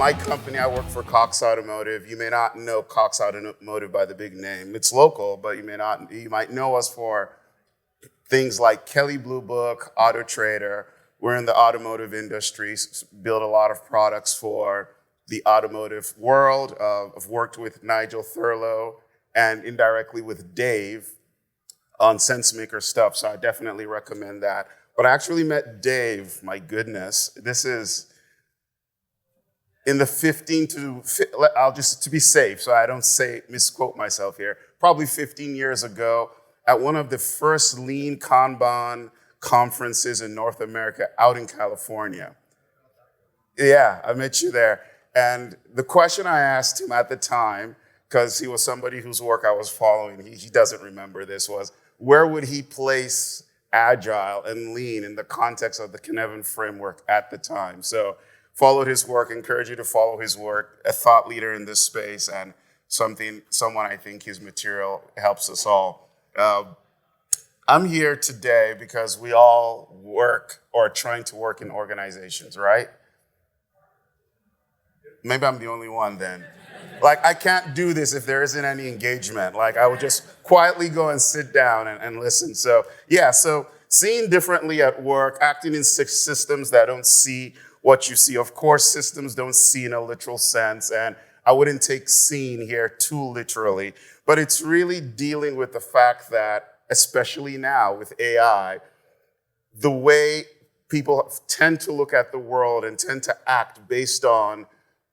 my company, I work for Cox Automotive. You may not know Cox Automotive by the big name. It's local, but you might know us for things like Kelley Blue Book, Auto Trader. We're in the automotive industry, build a lot of products for the automotive world. I've worked with Nigel Thurlow and indirectly with Dave on SenseMaker stuff, so I definitely recommend that. But I actually met Dave, my goodness, this is in the 15 to, I'll just, to be safe, so I don't misquote myself here, probably 15 years ago at one of the first Lean Kanban conferences in North America out in California. Yeah, I met you there. And the question I asked him at the time, because he was somebody whose work I was following, he doesn't remember this, was where would he place Agile and Lean in the context of the Cynefin framework at the time? So followed his work, encourage you to follow his work, a thought leader in this space, and someone I think his material helps us all. I'm here today because we all work or are trying to work in organizations, right? Maybe I'm the only one then. Like, I can't do this if there isn't any engagement. Like, I would just quietly go and sit down and listen. So, yeah, so seeing differently at work, acting in systems that don't see what you see. Of course, systems don't see in a literal sense, and I wouldn't take seeing here too literally, but it's really dealing with the fact that, especially now with AI, the way people tend to look at the world and tend to act based on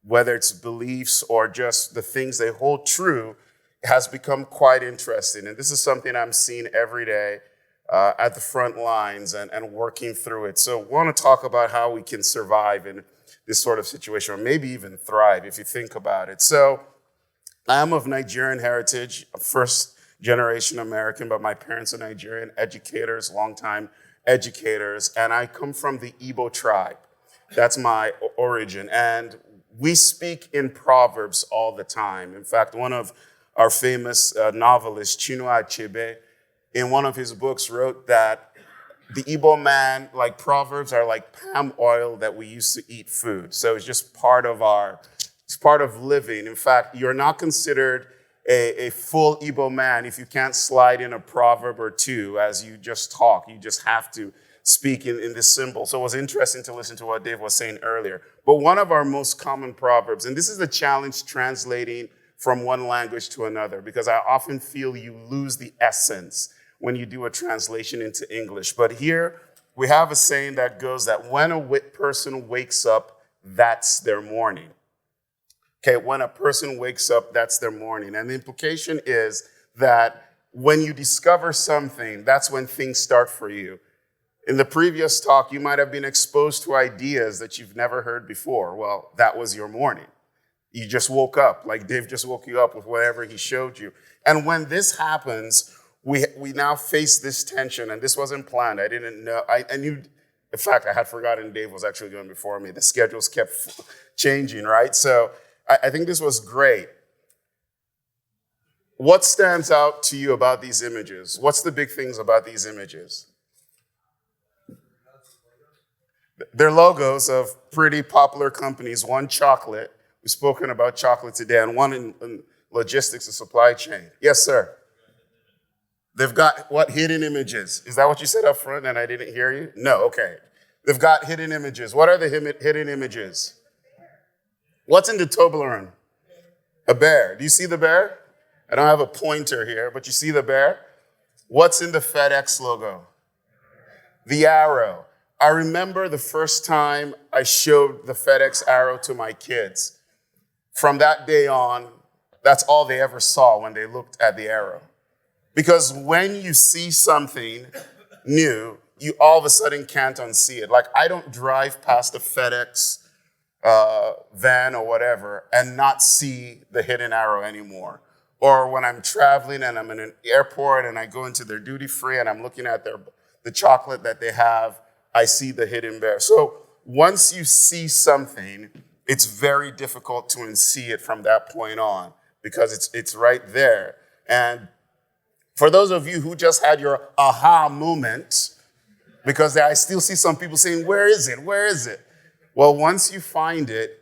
whether it's beliefs or just the things they hold true has become quite interesting. And this is something I'm seeing every day at the front lines and working through it. So I want to talk about how we can survive in this sort of situation, or maybe even thrive if you think about it. So I am of Nigerian heritage, first generation American, but my parents are Nigerian educators, longtime educators, and I come from the Igbo tribe. That's my origin. And we speak in proverbs all the time. In fact, one of our famous novelists, Chinua Achebe, in one of his books wrote that the Igbo man, like proverbs are like palm oil that we use to eat food. So it's just part of it's part of living. In fact, you're not considered a full Igbo man if you can't slide in a proverb or two as you just talk. You just have to speak in this symbol. So it was interesting to listen to what Dave was saying earlier. But one of our most common proverbs, and this is the challenge translating from one language to another, because I often feel you lose the essence when you do a translation into English. But here we have a saying that goes that when a person wakes up, that's their morning. Okay, when a person wakes up, that's their morning. And the implication is that when you discover something, that's when things start for you. In the previous talk, you might have been exposed to ideas that you've never heard before. Well, that was your morning. You just woke up, like Dave just woke you up with whatever he showed you. And when this happens, we now face this tension, and this wasn't planned. I didn't know. I knew, in fact, I had forgotten Dave was actually going before me. The schedules kept changing, right? So I think this was great. What stands out to you about these images? What's the big things about these images? They're logos of pretty popular companies. One chocolate. We've spoken about chocolate today, and one in logistics and supply chain. Yes, sir. They've got what? Hidden images. Is that what you said up front and I didn't hear you? No, okay. They've got hidden images. What are the hidden images? What's in the Toblerone? A bear. Do you see the bear? I don't have a pointer here, but you see the bear? What's in the FedEx logo? The arrow. I remember the first time I showed the FedEx arrow to my kids. From that day on, that's all they ever saw when they looked at the arrow. Because when you see something new, you all of a sudden can't unsee it. Like, I don't drive past a FedEx van or whatever and not see the hidden arrow anymore. Or when I'm traveling and I'm in an airport and I go into their duty free and I'm looking at the chocolate that they have, I see the hidden bear. So once you see something, it's very difficult to unsee it from that point on because it's right there. And for those of you who just had your aha moment, because I still see some people saying, where is it? Where is it? Well, once you find it,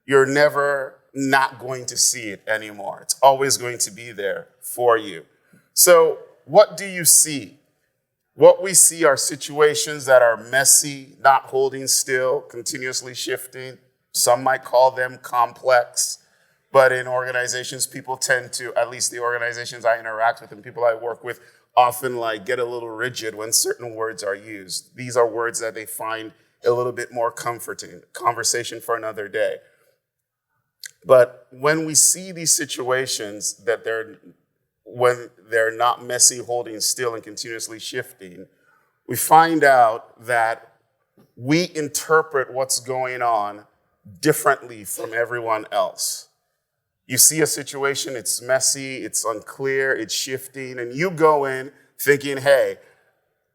you're never not going to see it anymore. It's always going to be there for you. So what do you see? What we see are situations that are messy, not holding still, continuously shifting. Some might call them complex. But in organizations, people tend to, at least the organizations I interact with and people I work with, often get a little rigid when certain words are used. These are words that they find a little bit more comforting. Conversation for another day. But when we see these situations when they're not messy, holding still, and continuously shifting, we find out that we interpret what's going on differently from everyone else. You see a situation, it's messy, it's unclear, it's shifting, and you go in thinking, hey,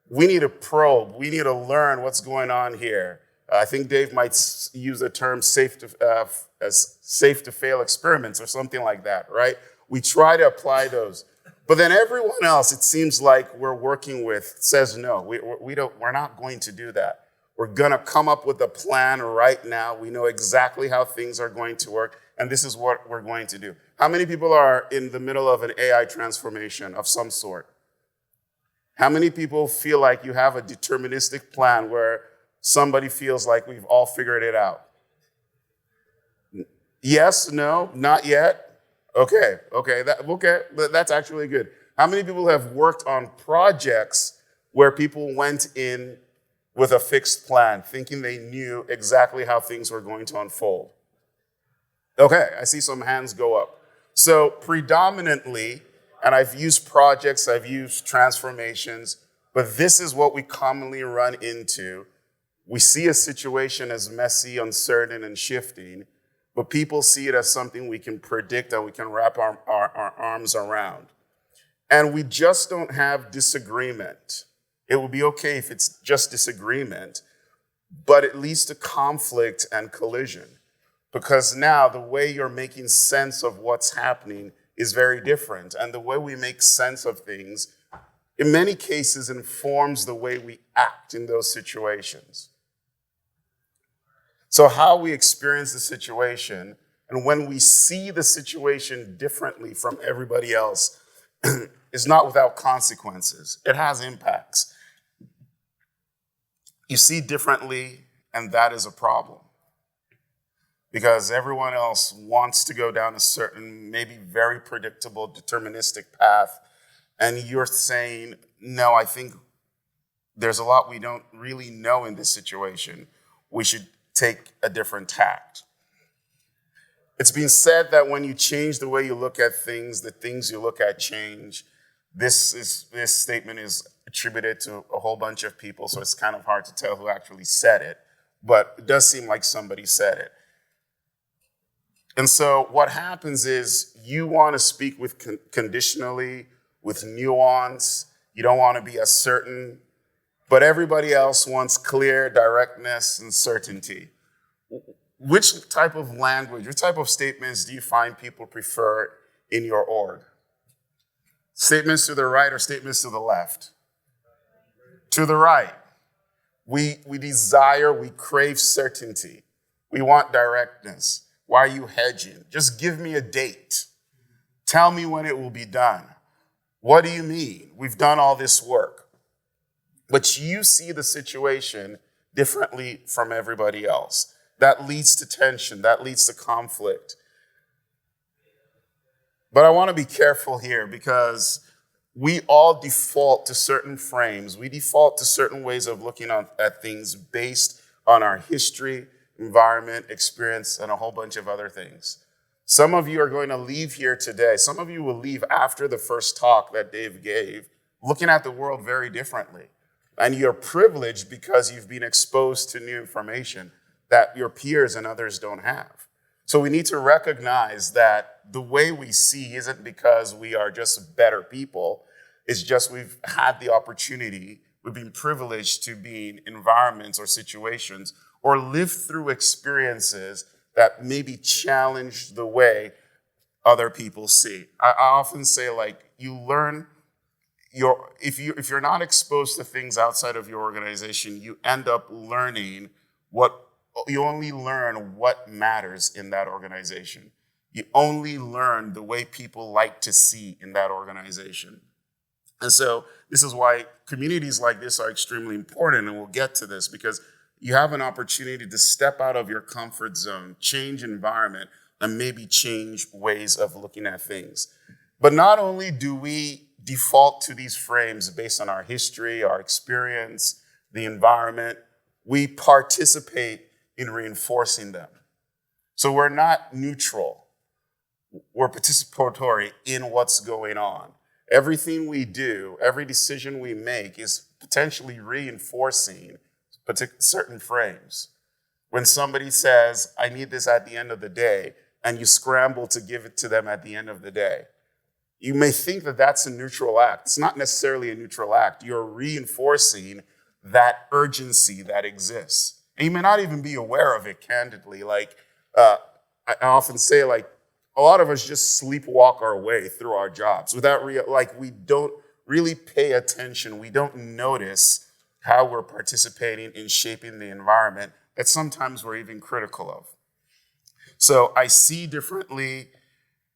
we need to probe, we need to learn what's going on here. I think Dave might use the term safe to fail experiments or something like that, right? We try to apply those. But then everyone else, it seems like we're working with, says no, we're not going to do that. We're going to come up with a plan right now. We know exactly how things are going to work, and this is what we're going to do. How many people are in the middle of an AI transformation of some sort? How many people feel like you have a deterministic plan where somebody feels like we've all figured it out? Yes, no, not yet? Okay, that's actually good. How many people have worked on projects where people went in with a fixed plan, thinking they knew exactly how things were going to unfold? Okay, I see some hands go up. So predominantly, and I've used projects, I've used transformations, but this is what we commonly run into. We see a situation as messy, uncertain, and shifting, but people see it as something we can predict and we can wrap our arms around. And we just don't have disagreement. It will be okay if it's just disagreement, but it leads to conflict and collision. Because now the way you're making sense of what's happening is very different. And the way we make sense of things, in many cases, informs the way we act in those situations. So how we experience the situation, and when we see the situation differently from everybody else, is not without consequences. It has impacts. You see differently, and that is a problem. Because everyone else wants to go down a certain, maybe very predictable, deterministic path, and you're saying, no, I think there's a lot we don't really know in this situation. We should take a different tact. It's been said that when you change the way you look at things, the things you look at change. This statement is attributed to a whole bunch of people, so it's kind of hard to tell who actually said it, but it does seem like somebody said it. And so what happens is you want to speak with conditionally, with nuance. You don't want to be as certain, but everybody else wants clear directness and certainty. Which type of language, which type of statements do you find people prefer in your org? Statements to the right or statements to the left? To the right. We desire, we crave certainty. We want directness. Why are you hedging? Just give me a date. Tell me when it will be done. What do you mean? We've done all this work. But you see the situation differently from everybody else. That leads to tension. That leads to conflict. But I want to be careful here because we all default to certain frames. We default to certain ways of looking at things based on our history, environment, experience, and a whole bunch of other things. Some of you are going to leave here today. Some of you will leave after the first talk that Dave gave, looking at the world very differently. And you're privileged because you've been exposed to new information that your peers and others don't have. So we need to recognize that the way we see isn't because we are just better people. It's just we've had the opportunity, we've been privileged to be in environments or situations or live through experiences that maybe challenge the way other people see. I often say, you learn if you're not exposed to things outside of your organization, you end up learning what you only learn what matters in that organization. You only learn the way people like to see in that organization. And so this is why communities like this are extremely important, and we'll get to this, because you have an opportunity to step out of your comfort zone, change environment, and maybe change ways of looking at things. But not only do we default to these frames based on our history, our experience, the environment, we participate in reinforcing them. So we're not neutral. We're participatory in what's going on. Everything we do, every decision we make is potentially reinforcing certain frames. When somebody says, I need this at the end of the day, and you scramble to give it to them at the end of the day, you may think that that's a neutral act. It's not necessarily a neutral act. You're reinforcing that urgency that exists. And you may not even be aware of it, candidly. I often say, a lot of us just sleepwalk our way through our jobs without we don't really pay attention. We don't notice how we're participating in shaping the environment that sometimes we're even critical of. So I see differently.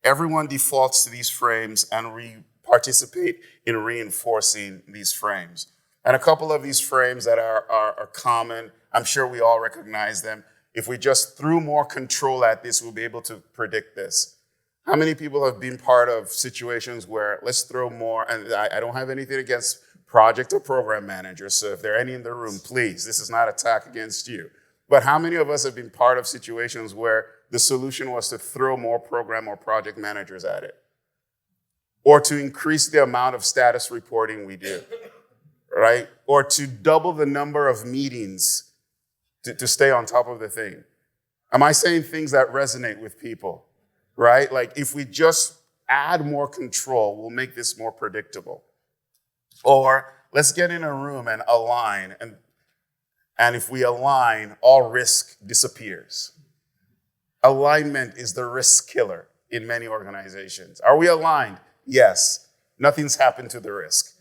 Everyone defaults to these frames, and we participate in reinforcing these frames. And a couple of these frames that are common, I'm sure we all recognize them. If we just threw more control at this, we'll be able to predict this. How many people have been part of situations where let's throw more, and I don't have anything against project or program managers, so if there are any in the room, please, this is not an attack against you. But how many of us have been part of situations where the solution was to throw more program or project managers at it? Or to increase the amount of status reporting we do, right? Or to double the number of meetings to stay on top of the thing. Am I saying things that resonate with people, right? If we just add more control, we'll make this more predictable. Or let's get in a room and align. And if we align, all risk disappears. Alignment is the risk killer in many organizations. Are we aligned? Yes. Nothing's happened to the risk.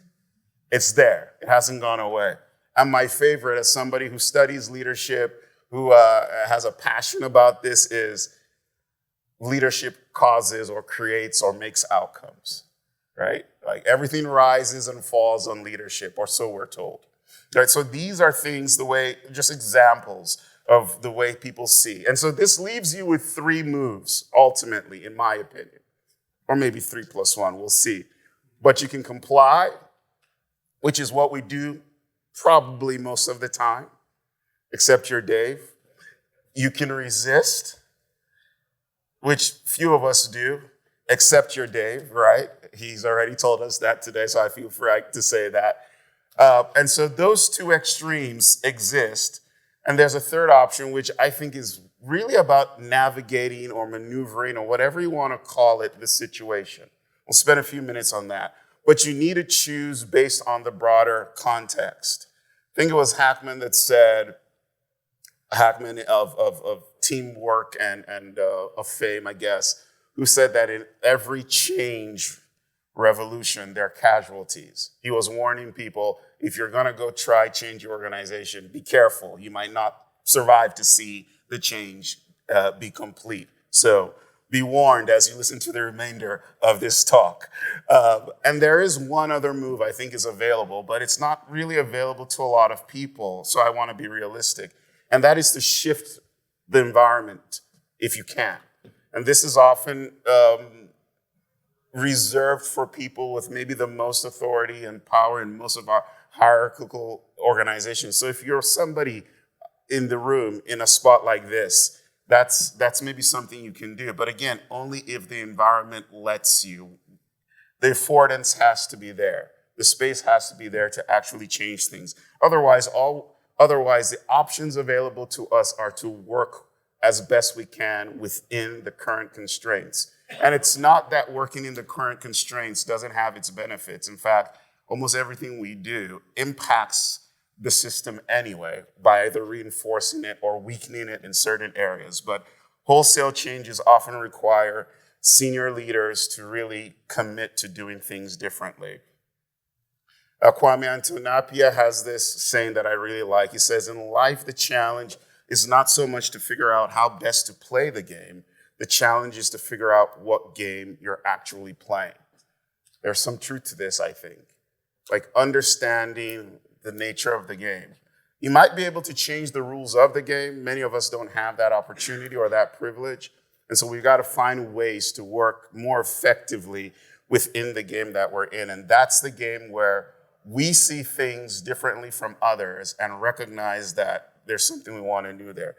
It's there. It hasn't gone away. And my favorite, as somebody who studies leadership, who has a passion about this, is leadership causes or creates or makes outcomes, right? Everything rises and falls on leadership, or so we're told. Right? So these are things, just examples of the way people see. And so this leaves you with 3 moves, ultimately, in my opinion. Or maybe 3 plus 1, we'll see. But you can comply, which is what we do probably most of the time, except you're Dave. You can resist, which few of us do, except you're Dave, right? He's already told us that today, so I feel free to say that. And so those 2 extremes exist. And there's a third option, which I think is really about navigating or maneuvering or whatever you want to call it, the situation. We'll spend a few minutes on that. But you need to choose based on the broader context. I think it was Hackman that said, Hackman of teamwork and of fame, I guess, who said that in every change revolution, there are casualties. He was warning people, if you're going to go try change your organization, be careful. You might not survive to see the change be complete. So be warned as you listen to the remainder of this talk. And there is one other move I think is available, but it's not really available to a lot of people. So I want to be realistic. And that is to shift the environment if you can. And this is often reserved for people with maybe the most authority and power in most of our hierarchical organizations. So if you're somebody in the room in a spot like this, that's maybe something you can do. But again, only if the environment lets you. The affordance has to be there. The space has to be there to actually change things. Otherwise, the options available to us are to work as best we can within the current constraints. And it's not that working in the current constraints doesn't have its benefits. In fact, almost everything we do impacts the system anyway by either reinforcing it or weakening it in certain areas. But wholesale changes often require senior leaders to really commit to doing things differently. Kwame Antonapia has this saying that I really like. He says, in life, the challenge is not so much to figure out how best to play the game. The challenge is to figure out what game you're actually playing. There's some truth to this, I think. Like understanding the nature of the game. You might be able to change the rules of the game. Many of us don't have that opportunity or that privilege. And so we've got to find ways to work more effectively within the game that we're in. And that's the game where we see things differently from others and recognize that there's something we want to do there.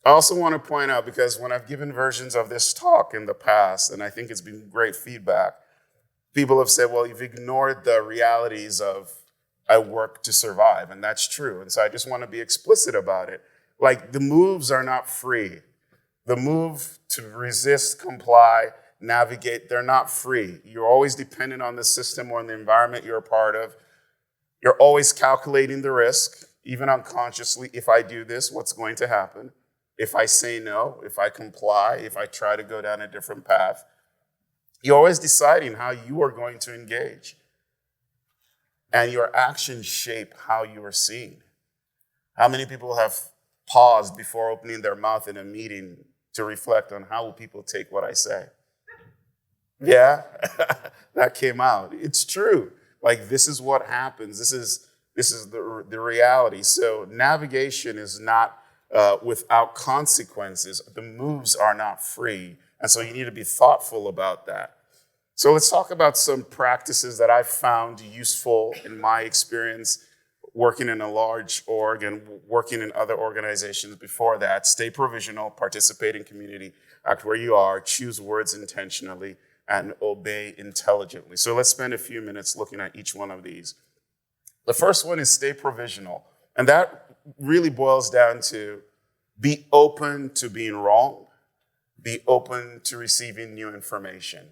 I also want to point out, because when I've given versions of this talk in the past, and I think it's been great feedback, people have said, well, you've ignored the realities of I work to survive, and that's true. And so I just want to be explicit about it. Like, the moves are not free. The move to resist, comply, navigate, they're not free. You're always dependent on the system or on the environment you're a part of. You're always calculating the risk, even unconsciously. If I do this, what's going to happen? If I say no, if I comply, if I try to go down a different path, you're always deciding how you are going to engage. And your actions shape how you are seen. How many people have paused before opening their mouth in a meeting to reflect on how will people take what I say? Yeah, that came out. It's true. Like, this is what happens. This is the reality. So navigation is not without consequences. The moves are not free. And so you need to be thoughtful about that. So let's talk about some practices that I've found useful in my experience working in a large org and working in other organizations before that. Stay provisional, participate in community, act where you are, choose words intentionally, and obey intelligently. So let's spend a few minutes looking at each one of these. The first one is stay provisional. And that really boils down to be open to being wrong, be open to receiving new information.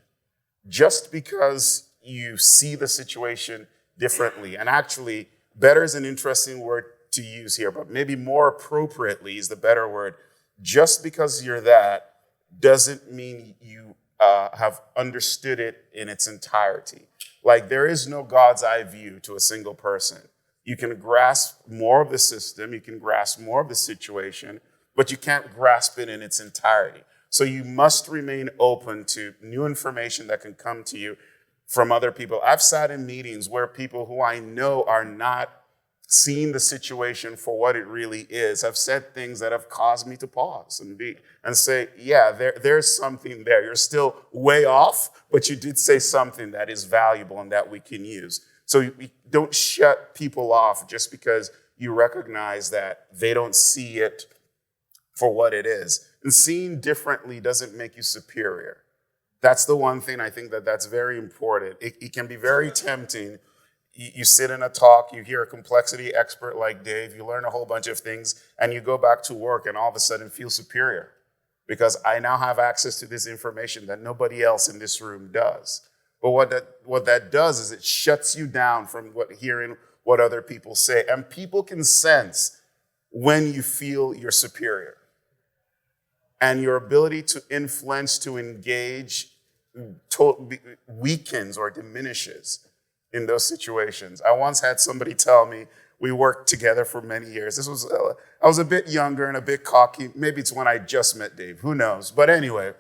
Just because you see the situation differently, and actually, better is an interesting word to use here, but maybe more appropriately is the better word. Just because you're that doesn't mean you have understood it in its entirety. Like, there is no God's eye view to a single person. You can grasp more of the system, you can grasp more of the situation, but you can't grasp it in its entirety. So you must remain open to new information that can come to you from other people. I've sat in meetings where people who I know are not seeing the situation for what it really is have said things that have caused me to pause and say, yeah, there's something there. You're still way off, but you did say something that is valuable and that we can use. So you don't shut people off just because you recognize that they don't see it for what it is. And seeing differently doesn't make you superior. That's the one thing I think that's very important. It can be very tempting. You sit in a talk, you hear a complexity expert like Dave, you learn a whole bunch of things, and you go back to work and all of a sudden feel superior because I now have access to this information that nobody else in this room does. But what that does is it shuts you down from hearing what other people say. And people can sense when you feel you're superior. And your ability to influence, to engage, weakens or diminishes in those situations. I once had somebody tell me, we worked together for many years. I was a bit younger and a bit cocky. Maybe it's when I just met Dave, who knows? But anyway,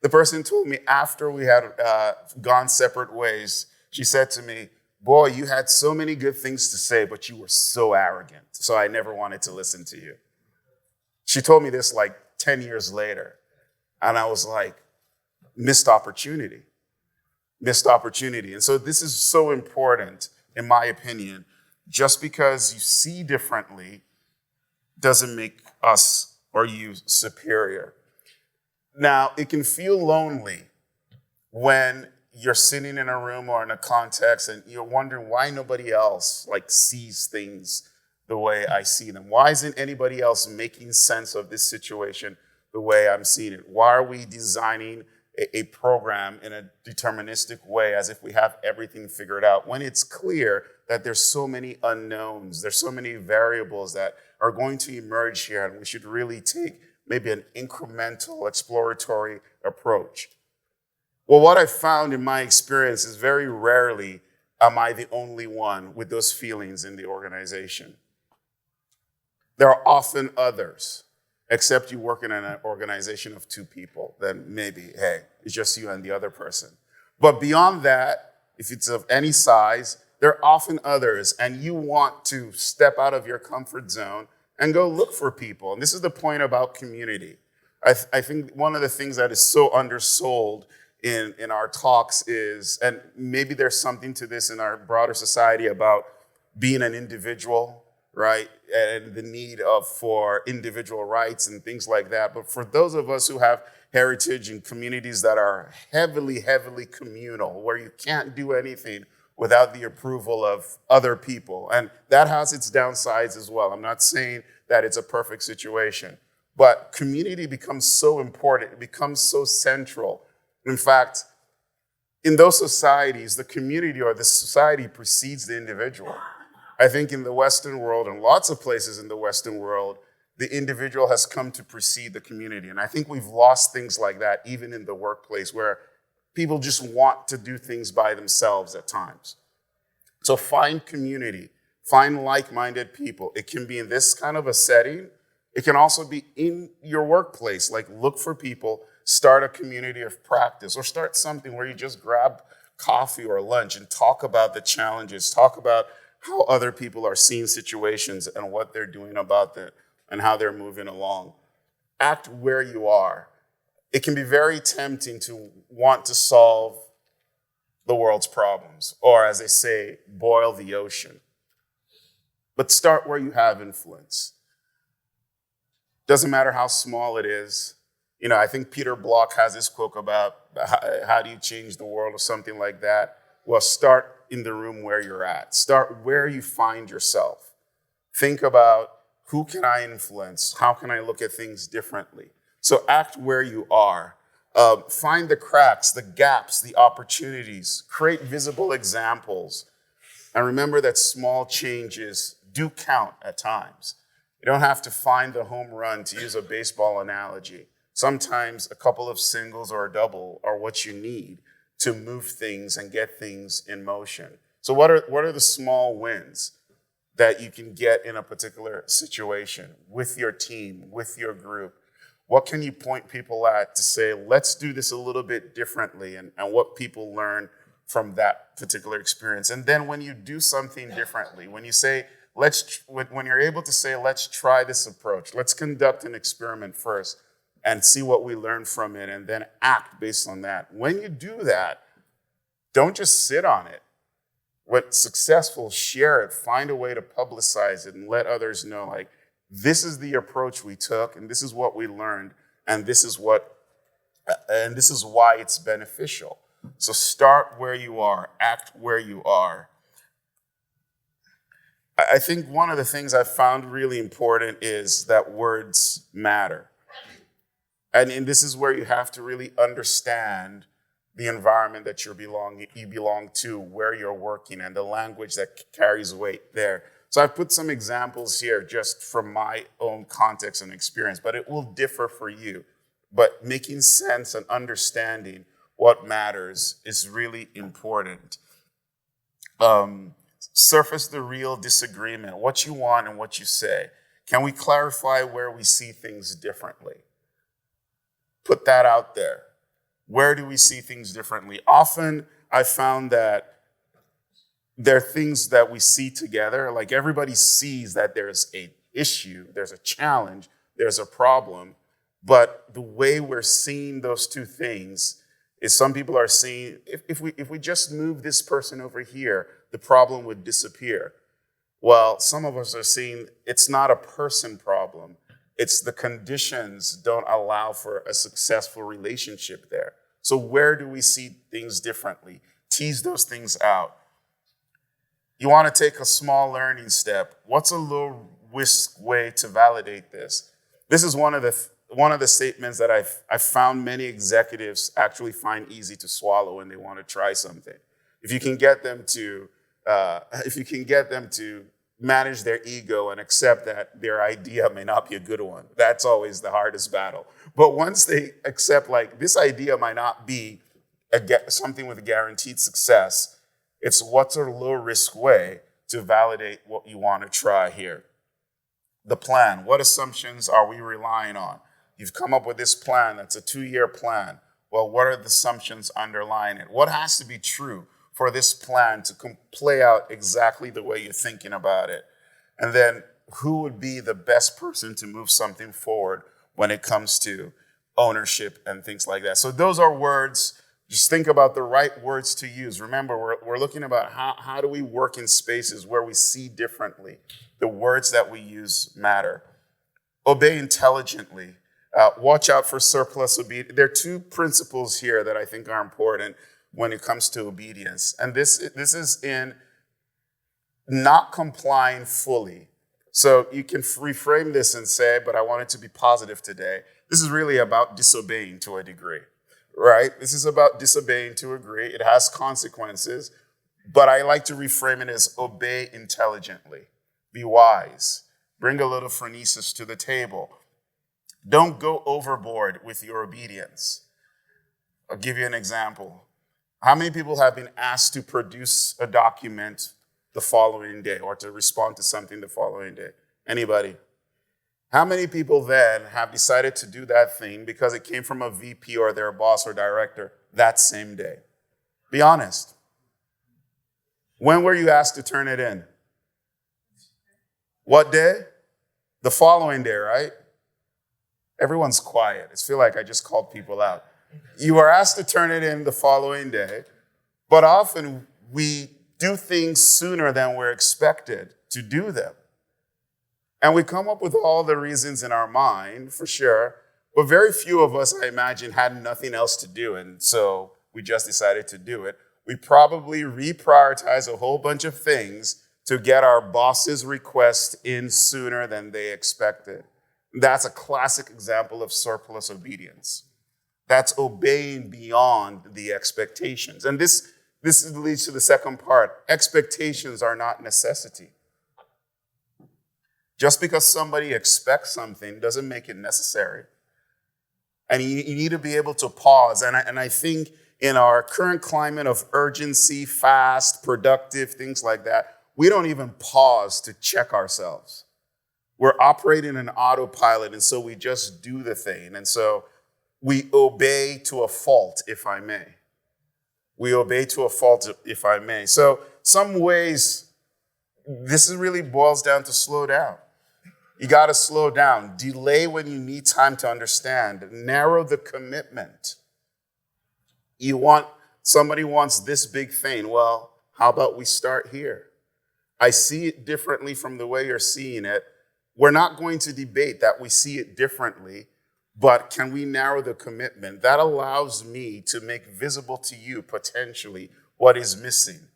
the person told me after we had gone separate ways, she said to me, boy, you had so many good things to say, but you were so arrogant. So I never wanted to listen to you. She told me this like 10 years later. And I was like, missed opportunity. And so this is so important, in my opinion. Just because you see differently doesn't make us or you superior. Now, it can feel lonely when you're sitting in a room or in a context and you're wondering why nobody else sees things the way I see them. Why isn't anybody else making sense of this situation the way I'm seeing it? Why are we designing a program in a deterministic way as if we have everything figured out when it's clear that there's so many unknowns, there's so many variables that are going to emerge here, and we should really take maybe an incremental exploratory approach. Well, what I've found in my experience is very rarely am I the only one with those feelings in the organization. There are often others, except you work in an organization of two people, then maybe, hey, it's just you and the other person. But beyond that, if it's of any size, there are often others, and you want to step out of your comfort zone and go look for people. And this is the point about community. I think one of the things that is so undersold in our talks is, and maybe there's something to this in our broader society about being an individual, right? And the need for individual rights and things like that. But for those of us who have heritage in communities that are heavily, heavily communal, where you can't do anything without the approval of other people. And that has its downsides as well. I'm not saying that it's a perfect situation, but community becomes so important. It becomes so central. In fact, in those societies, the community or the society precedes the individual. I think in the Western world, and lots of places in the Western world, the individual has come to precede the community. And I think we've lost things like that, even in the workplace, where people just want to do things by themselves at times. So find community, find like-minded people. It can be in this kind of a setting. It can also be in your workplace. Like, look for people, start a community of practice, or start something where you just grab coffee or lunch and talk about the challenges, talk about how other people are seeing situations and what they're doing about it and how they're moving along. Act where you are. It can be very tempting to want to solve the world's problems, or as they say, boil the ocean. But start where you have influence. Doesn't matter how small it is. You know, I think Peter Block has this quote about how do you change the world or something like that. Well, start in the room where you're at. Start where you find yourself. Think about, who can I influence? How can I look at things differently? So act where you are. Find the cracks, the gaps, the opportunities. Create visible examples. And remember that small changes do count at times. You don't have to find the home run, to use a baseball analogy. Sometimes a couple of singles or a double are what you need to move things and get things in motion. So what are the small wins that you can get in a particular situation with your team, with your group? What can you point people at to say, let's do this a little bit differently, and what people learn from that particular experience? And then when you do something differently, when you say, when you're able to say, let's try this approach, let's conduct an experiment first and see what we learn from it, and then act based on that. When you do that, don't just sit on it. When successful, share it, find a way to publicize it and let others know, like, this is the approach we took, and this is what we learned, and this is why it's beneficial. So start where you are, act where you are. I think one of the things I've found really important is that words matter. And this is where you have to really understand the environment that you belong to, where you're working, and the language that carries weight there. So I've put some examples here just from my own context and experience, but it will differ for you. But making sense and understanding what matters is really important. Surface the real disagreement, what you want and what you say. Can we clarify where we see things differently? Put that out there. Where do we see things differently? Often I found that there are things that we see together, like everybody sees that there's an issue, there's a challenge, there's a problem, but the way we're seeing those two things is some people are seeing, if we just move this person over here, the problem would disappear. Well, some of us are seeing it's not a person problem, it's the conditions don't allow for a successful relationship there. So where do we see things differently? Tease those things out. You want to take a small learning step. What's a low risk way to validate this? This is one of the statements that I've found many executives actually find easy to swallow when they want to try something. If you can get them to manage their ego and accept that their idea may not be a good one, that's always the hardest battle. But once they accept, like, this idea might not be something with a guaranteed success, it's what's a low risk way to validate what you want to try here. The plan. What assumptions are we relying on? You've come up with this plan that's a 2-year plan. Well, what are the assumptions underlying it? What has to be true for this plan to play out exactly the way you're thinking about it? And then who would be the best person to move something forward when it comes to ownership and things like that? So those are words. Just think about the right words to use. Remember, we're looking about how do we work in spaces where we see differently. The words that we use matter. Obey intelligently. Watch out for surplus obedience. There are 2 principles here that I think are important when it comes to obedience. And this is in not complying fully. So you can reframe this and say, but I want it to be positive today. This is really about disobeying to a degree, right? This is about disobeying to a degree. It has consequences, but I like to reframe it as obey intelligently. Be wise. Bring a little phronesis to the table. Don't go overboard with your obedience. I'll give you an example. How many people have been asked to produce a document the following day or to respond to something the following day? Anybody? How many people then have decided to do that thing because it came from a VP or their boss or director that same day? Be honest. When were you asked to turn it in? What day? The following day, right? Everyone's quiet. I feel like I just called people out. You are asked to turn it in the following day, but often we do things sooner than we're expected to do them. And we come up with all the reasons in our mind, for sure, but very few of us, I imagine, had nothing else to do, and so we just decided to do it. We probably reprioritize a whole bunch of things to get our boss's request in sooner than they expected. That's a classic example of surplus obedience. That's obeying beyond the expectations. And this leads to the second part. Expectations are not necessity. Just because somebody expects something doesn't make it necessary. And you need to be able to pause. And I think in our current climate of urgency, fast, productive, things like that, we don't even pause to check ourselves. We're operating in autopilot, and so we just do the thing. And so we obey to a fault, if I may. We obey to a fault, if I may. So some ways, this really boils down to slow down. You got to slow down. Delay when you need time to understand. Narrow the commitment. Somebody wants this big thing. Well, how about we start here? I see it differently from the way you're seeing it. We're not going to debate that we see it differently, but can we narrow the commitment? That allows me to make visible to you potentially what is missing.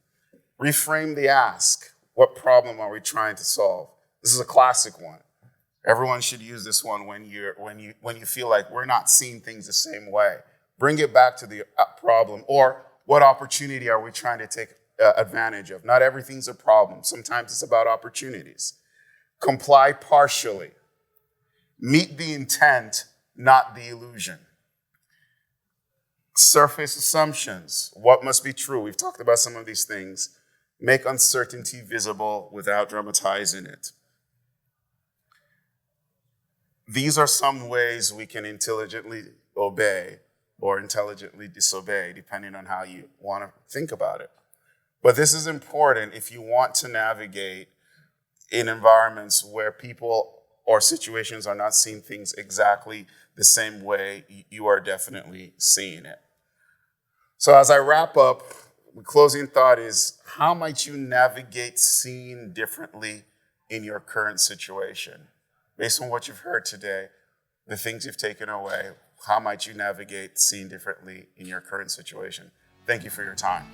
Reframe the ask. What problem are we trying to solve? This is a classic one. Everyone should use this one when you feel like we're not seeing things the same way. Bring it back to the problem, or what opportunity are we trying to take advantage of? Not everything's a problem. Sometimes it's about opportunities. Comply partially. Meet the intent, not the illusion. Surface assumptions. What must be true? We've talked about some of these things. Make uncertainty visible without dramatizing it. These are some ways we can intelligently obey or intelligently disobey, depending on how you want to think about it. But this is important if you want to navigate in environments where people or situations are not seeing things exactly the same way you are definitely seeing it. So as I wrap up, the closing thought is, how might you navigate seeing differently in your current situation? Based on what you've heard today, the things you've taken away, how might you navigate seeing differently in your current situation? Thank you for your time.